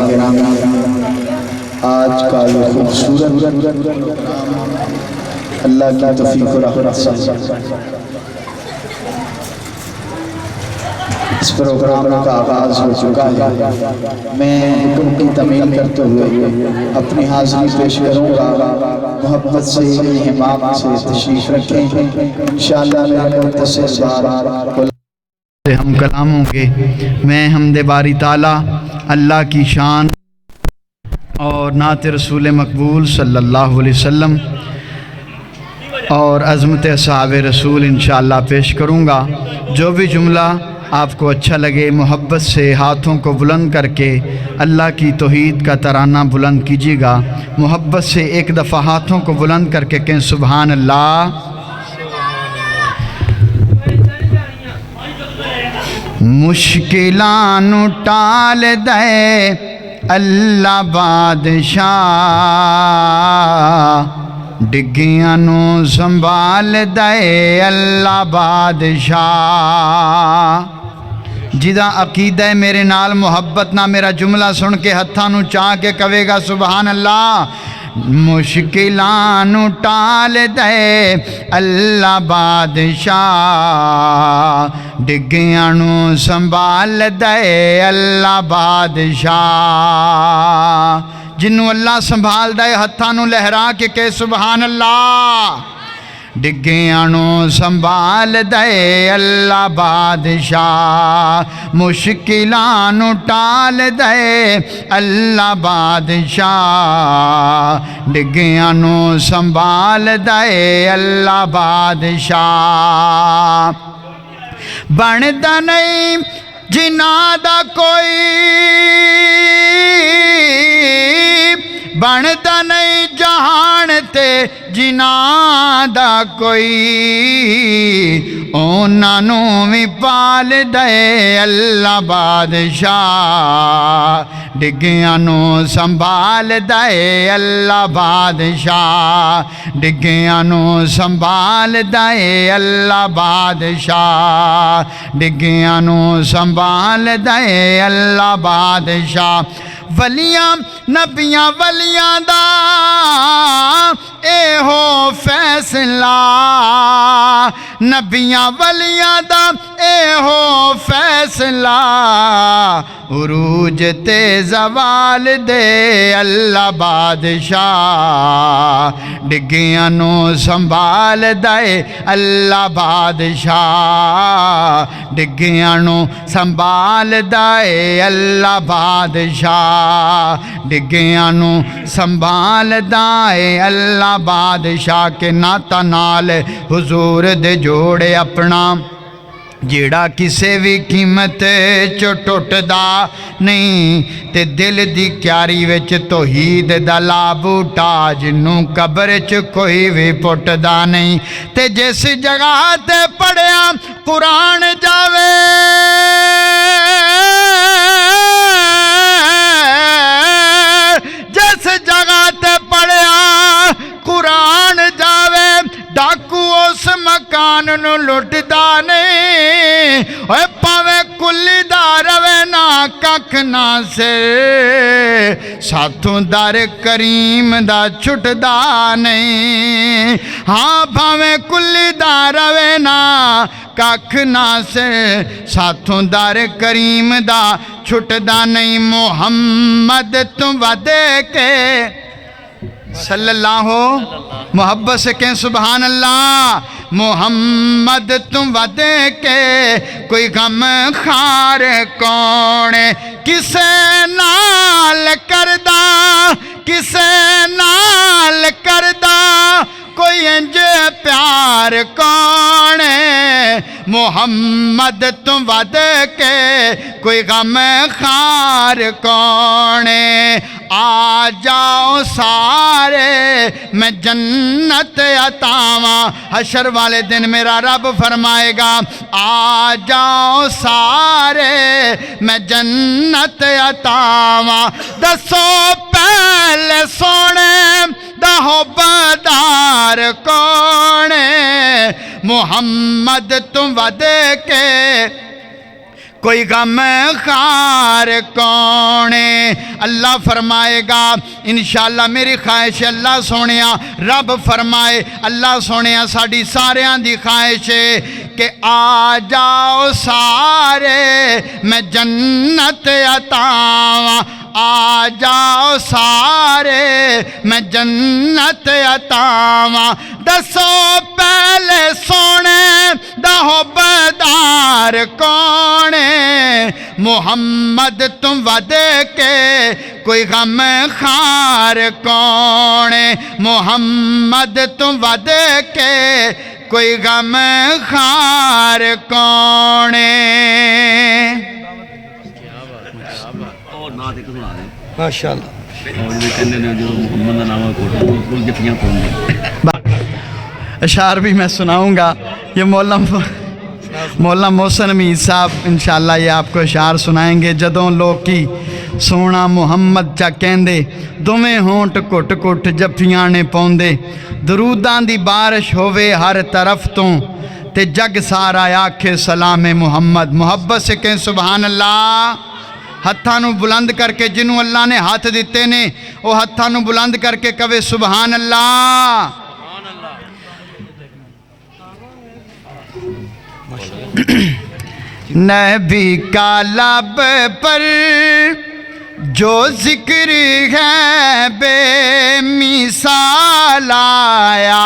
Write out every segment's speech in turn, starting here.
گرامی، آج کا یہ خوبصورت اللہ کی توفیق و رحمت سے اس پروگرام کا آغاز ہو چکا ہے۔ میں حکم کی تمیل کرتے ہوئے اپنی حاضری پیش کروں گا۔ محبت سے اہتمام سے تشریف رکھیں۔ انشاءاللہ میرے مختصر بات ہم کلام ہوں گے۔ میں حمد باری تعالیٰ اللہ کی شان اور نعت رسول مقبول صلی اللہ علیہ وسلم اور عظمت اصحاب رسول انشاءاللہ پیش کروں گا۔ جو بھی جملہ آپ کو اچھا لگے محبت سے ہاتھوں کو بلند کر کے اللہ کی توحید کا ترانہ بلند کیجیے گا۔ محبت سے ایک دفعہ ہاتھوں کو بلند کر کے کہیں سبحان اللہ۔ مشکلان ٹال دے اللہ بادشاہ، ڈگیاں نو سنبھال دے اللہ بادشاہ۔ جدا عقیدہ میرے نال محبت نہ میرا جملہ سن کے ہتھاں نو چاہ کے کہے گا سبحان اللہ۔ مشکلان ٹال دے اللہ بادشاہ، ڈگیاں نو سنبھال دے اللہ بادشاہ۔ جنوں اللہ سنبھال دے ہتھاں نو لہرا کے کہ سبحان اللہ۔ ڈگیاں نو سنبھال دے اللہ بادشاہ، مشکلاں نو ٹال دے اللہ بادشاہ، ڈگیاں نو سنبھال دے اللہ بادشاہ۔ بندا نہیں جنہاں دا کوئی، بندا نہیں جہان تے جنہاں دا کوئی، اوہناں نو وی پال دے اللہ بادشاہ، ڈگیاں نو سنبھال دے اللہ بادشاہ، ڈگیاں نو سنبھال دے اللہ بادشاہ، ڈگیاں نو سنبھال دے اللہ بادشاہ۔ ولیاں نبیاں ولیاں دا اے ہو فیصلہ، نبیاں ولیاں دا اے ہو فیصلہ، عروج تے زوال دے اللہ بادشاہ، ڈگیاں نو سنبھال دے اللہ بادشاہ، ڈگیاں نو سنبھال دے اللہ بادشاہ، ڈگیاں نو سنبھال دے اللہ بادشاہ۔ کے ناتا نال حضور دے جوڑے اپنا، جیڑا کسے بھی قیمت چو ٹوٹدا نہیں، تے دل دی کیاری وچ توحید دا لا بوٹا، جنوں قبر چ کوئی بھی پٹدا نہیں۔ تے جس جگہ تے پڑھیا قرآن جاوے، جس جگہ تے پڑھیا قرآن جاوے، ڈاکو اس مکان نو لٹدا نہیں، اے پاوے کلی دا روے نا ککھ نہ سر، ساتھوں در کریم دا چھٹدا نہیں۔ ہاں پاوے کلی دا روے نا ککھ نہ سر، ساتھوں در کریم دا چھٹدا نہیں۔ محمد تم ودے کے صلی اللہ محبت سے کہیں سبحان اللہ۔ محمد تم ودے کے کوئی غم خار کون، کسے نال کردہ کسے نال کردہ کوئی انج پیار کون، محمد تم ودے کے کوئی غم خار کون۔ آ جاؤ سارے میں جنت عطاواں، حشر والے دن میرا رب فرمائے گا آ جاؤ سارے میں جنت عطاواں۔ دسو پہلے سونے دا حبدار کون، محمد تم ودے کے کوئی غم خار کون ہے؟ اللہ فرمائے گا انشاءاللہ میری خواہش ہے اللہ سونیا رب فرمائے اللہ سونیا ساڑی ساریاں دی خواہش ہے کہ آ جاؤ سارے میں جنت عطاواں آ جاؤ سارے میں جنت عطاواں دسو پہلے سونے دہو بدار کونے محمد تم ودے کے کوئی غم خار کونے محمد تم ودے کے کوئی غم خار کونے اشعار بھی میں سناؤں گا یہ مولا محسن امید صاحب انشاءاللہ یہ آپ کو اشعار سنائیں گے جدوں لوگ کی سونا محمد چا کہندے دوویں ہونٹ کٹ کٹ جفیاں نے پوندے دروداں دی بارش ہووے ہر طرف تو تے جگ سارا آکھے سلام محمد محبت سے کہیں سبحان اللہ ہتھاں نو بلند کر کے جنہوں اللہ نے ہاتھ دیتے نے وہ ہتھاں نو بلند کر کے کہے سبحان اللہ نبی کا لب پر جو ذکر ہے بے مثال آیا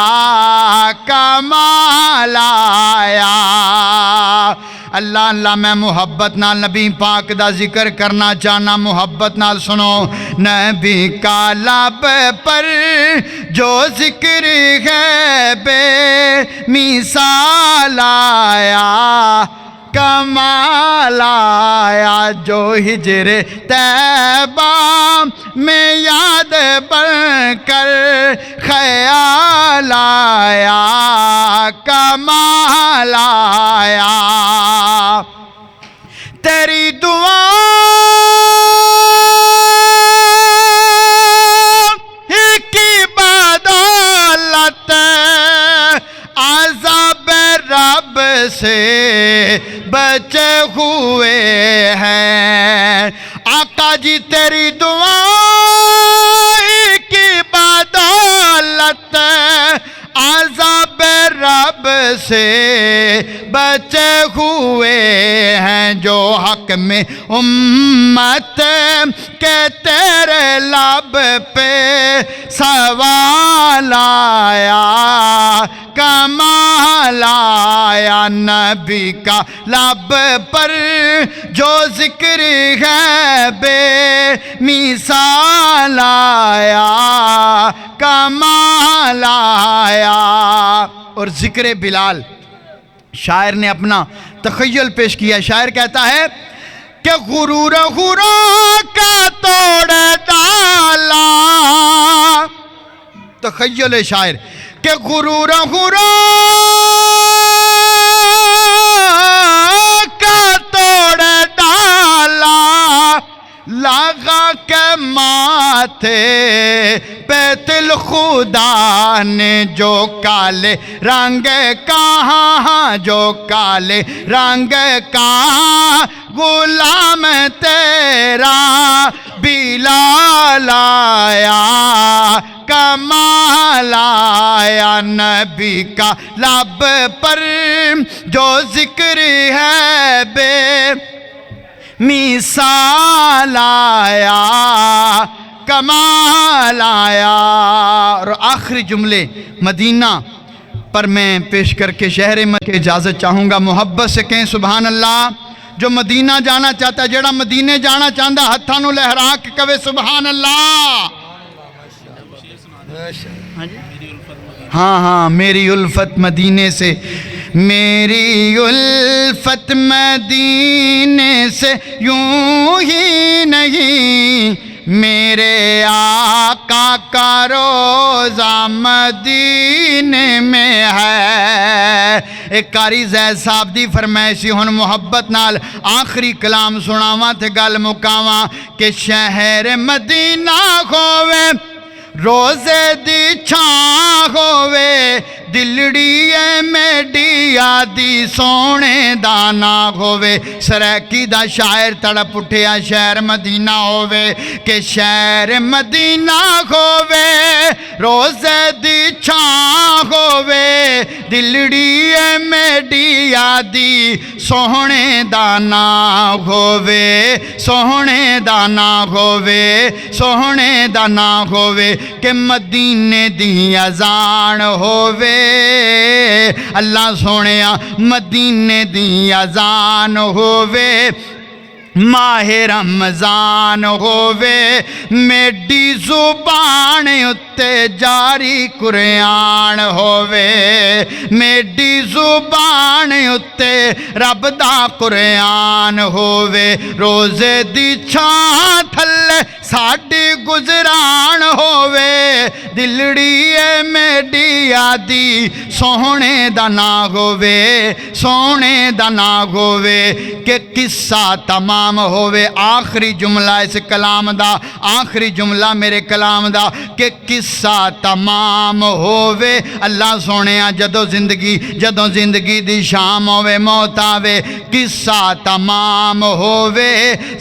کمال آیا اللہ اللہ میں محبت نال نبی پاک دا ذکر کرنا چاہنا محبت نال سنو نبی کا لب پر جو ذکر ہے بے مثال آیا کمال آیا جو ہجر طیبہ میں یاد بن کر خیال آیا کمال آیا تیری دعا کی بدولت عذاب رب سے بچے ہوئے ہیں آقا جی تیری دعا کی بدولت عذاب رب سے بچے ہوئے ہیں جو حق میں امت کے تیرے لب پہ سوال آیا کمال آیا نبی کا لب پر جو ذکر ہے بے مثال آیا کمال آیا اور ذکر بلال شاعر نے اپنا تخیل پیش کیا شاعر کہتا ہے کہ غرور کا توڑ ڈالا تخیل شاعر کہ غرور کا توڑ ڈالا لگا کے ماتھے بیت خدا نے جو کالے رنگ کہاں جو کالے رنگ کہاں غلام تیرا بلال آیا کمال آیا نبی کا لب پر جو ذکر ہے بے مثال آیا کمال آیا اور آخری جملے مدینہ پر میں پیش کر کے شہر مکہ اجازت چاہوں گا محبت سے کہیں سبحان اللہ جو مدینہ جانا چاہتا ہے جڑا مدینے جانا چاہتا ہتھاں نو لہرا کے کہے سبحان اللہ ہاں میری الفت مدینے سے میری الفت مدینے سے یوں ہی نہیں میرے آقا کا روزہ مدینے میں ہے ایک قاری زید صاحب دی فرمائشی ہن محبت نال آخری کلام سناواں تے گل مکاواں کہ شہر مدینہ ہووے روزے دی چھاں ہووے دلڑی اے میڈی آدی سونے دا نہ ہووے سریکی دا شاعر تڑپ اٹھیا شہر مدینہ ہووے کہ شہر مدینہ ہووے روزے دی چھاں ہووے دلڑی اے میڈی آدی سونے دا نہ ہووے سونے دا نہ ہووے سونے دا نہ ہووے کہ مدینے دی اذان ہووے اللہ سونیا مدینے دی اذان ہووے ماہ رمضان ہووے میڈی زبان اتے جاری قرآن ہووے میڈی زبان اتے رب دا قرآن ہووے روزے دی چھاں تھلے ساڈی گزران ہووے دلڑی اے میڈی آدی سونے دا نہ ہووے سونے دا نہ ہووے کہ قصہ تمام ہووے آخری جملہ اس کلام دا آخری جملہ میرے کلام دا کہ قصہ تمام ہووے اللہ سونیا جدو زندگی دی شام ہووے موت آوے قصہ تمام ہووے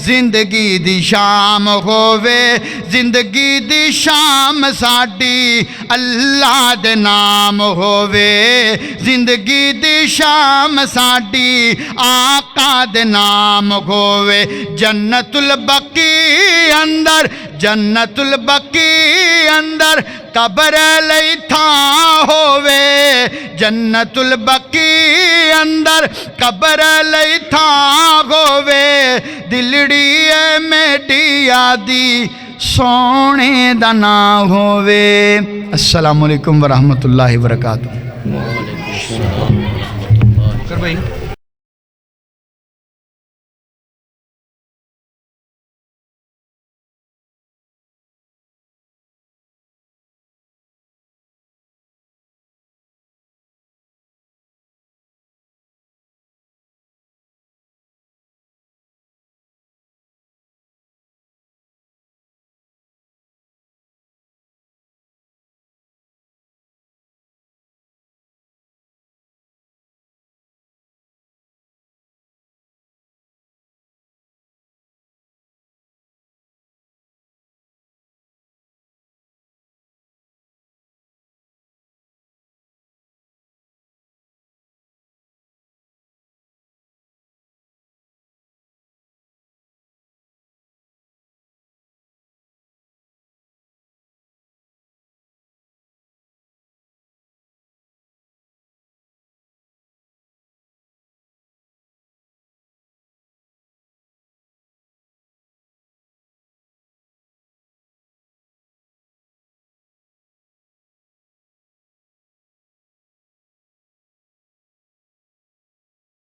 زندگی دی شام ہووے زندگی دی شام ساڈی اللہ دے نام ہووے زندگی دی شام ساڈی آقا دے نام ہووے جنت البقی اندر جنت البقی اندر قبر لئی تھاں ہووے جنت البقی اندر قبر لئی تھاں ہووے دلڑی اے میڈی آدی سونے دا نہ ہووے السلام علیکم ورحمۃ اللہ وبرکاتہ